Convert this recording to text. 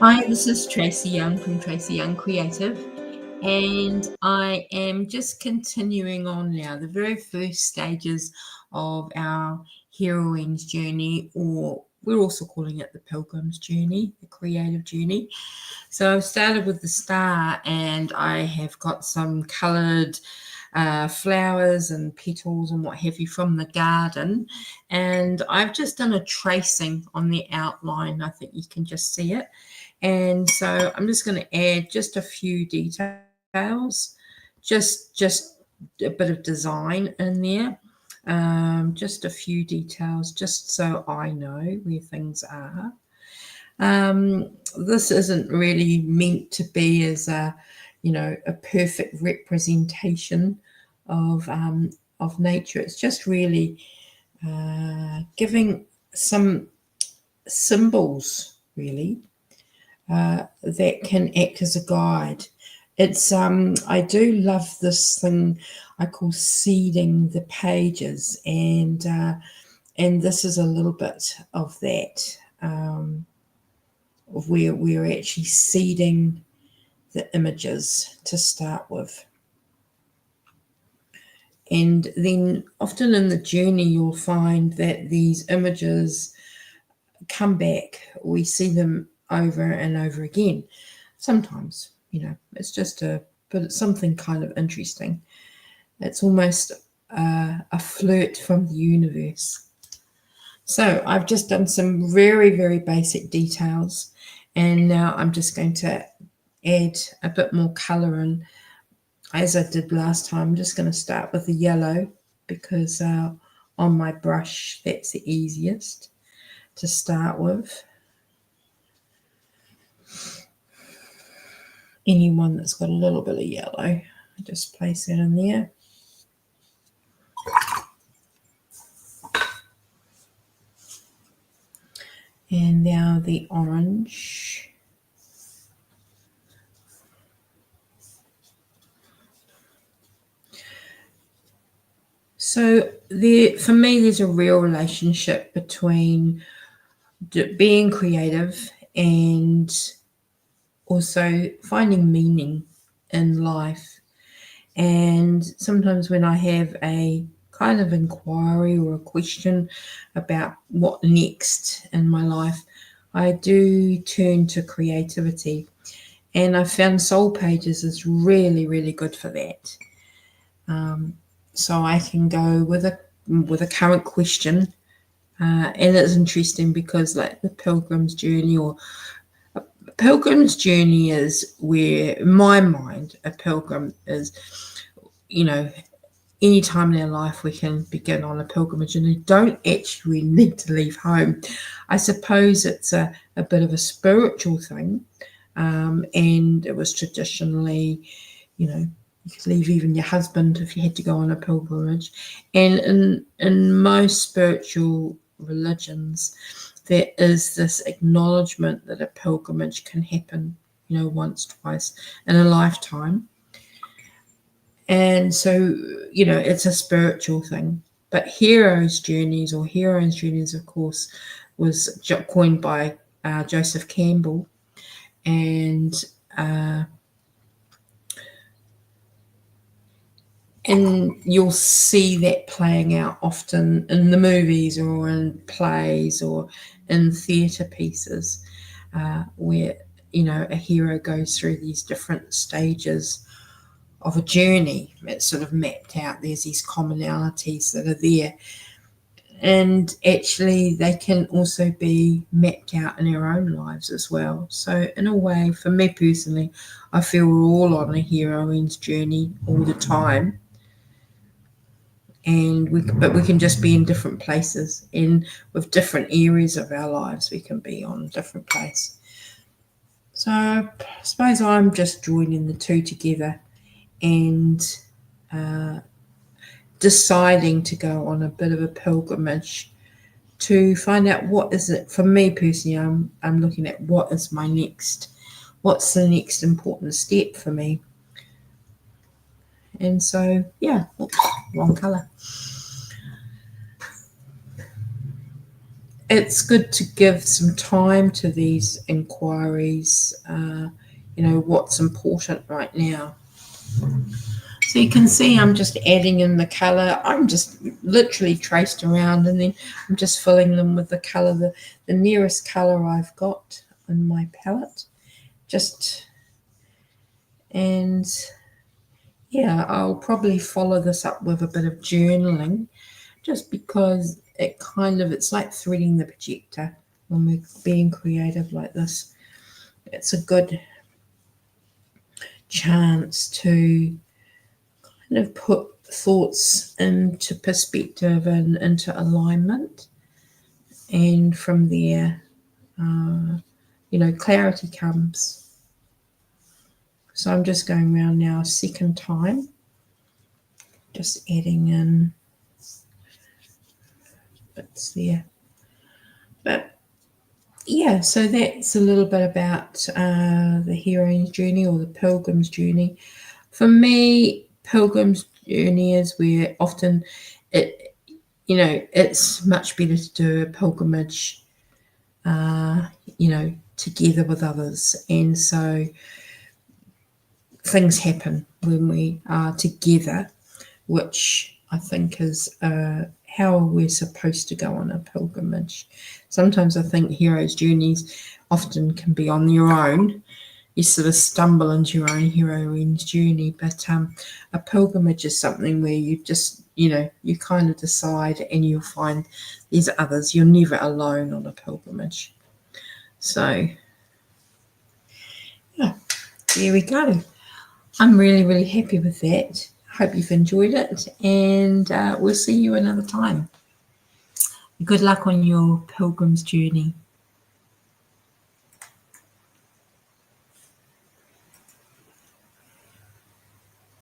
Hi, this is Tracey Young from Tracey Young Creative, and I am just continuing on now the very first stages of our heroine's journey, or we're also calling it the Pilgrims journey, the creative journey. So I've started with the star, and I have got some coloured flowers and petals and what have you from the garden, and I've just done a tracing on the outline. I think you can just see it. And so I'm just going to add just a few details, just a bit of design in there, just a few details, just so I know where things are. This isn't really meant to be as a perfect representation of nature. It's just really giving some symbols, really, that can act as a guide. It's I do love this thing I call seeding the pages, and this is a little bit of that, of where we're actually seeding the images to start with. And then often in the journey, you'll find that these images come back. We see them over and over again. Sometimes, it's just but it's something kind of interesting. It's almost a flirt from the universe. So I've just done some very, very basic details, and now I'm just going to add a bit more colour in. As I did last time, I'm just going to start with the yellow, because on my brush that's the easiest to start with. Anyone that's got a little bit of yellow, I just place it in there. And now the orange. So for me, there's a real relationship between being creative and also finding meaning in life. And sometimes when I have a kind of inquiry or a question about what next in my life, I do turn to creativity. And I found SoulPages is really, really good for that. So I can go with a current question, and it's interesting because, like, the Pilgrim's journey, or a Pilgrim's journey, is where, in my mind, a pilgrim is, any time in our life we can begin on a pilgrimage, and we don't actually need to leave home. I suppose it's a bit of a spiritual thing, and it was traditionally, you could leave even your husband if you had to go on a pilgrimage. And in most spiritual religions, there is this acknowledgement that a pilgrimage can happen, once, twice in a lifetime. And so, it's a spiritual thing. But heroes' journeys, of course, was coined by Joseph Campbell. And you'll see that playing out often in the movies or in plays or in theatre pieces, where, a hero goes through these different stages of a journey. It's sort of mapped out. There's these commonalities that are there. And actually, they can also be mapped out in our own lives as well. So in a way, for me personally, I feel we're all on a heroine's journey all the time. But we can just be in different places, and with different areas of our lives, we can be on a different place. So I suppose I'm just joining the two together and deciding to go on a bit of a pilgrimage to find out what is it. For me personally, I'm looking at what's the next important step for me. And so, yeah, oops, wrong colour. it's good to give some time to these inquiries, what's important right now. So you can see I'm just adding in the colour. I'm just literally traced around, and then I'm just filling them with the colour, the nearest colour I've got in my palette. And yeah, I'll probably follow this up with a bit of journaling, just because it's like threading the projector when we're being creative like this. It's a good chance to kind of put thoughts into perspective and into alignment, and from there clarity comes. So I'm just going around now a second time, just adding in bits there. But yeah, so that's a little bit about the heroine's journey, or the pilgrim's journey. For me, pilgrim's journey is where often it's much better to do a pilgrimage together with others. And so things happen when we are together, which I think is how we're supposed to go on a pilgrimage. Sometimes I think heroes' journeys often can be on your own. You sort of stumble into your own heroine's journey, but a pilgrimage is something where you just, you kind of decide, and you'll find there's others. You're never alone on a pilgrimage. So, yeah, there we go. I'm really, really happy with that. Hope you've enjoyed it, and we'll see you another time. Good luck on your pilgrim's journey.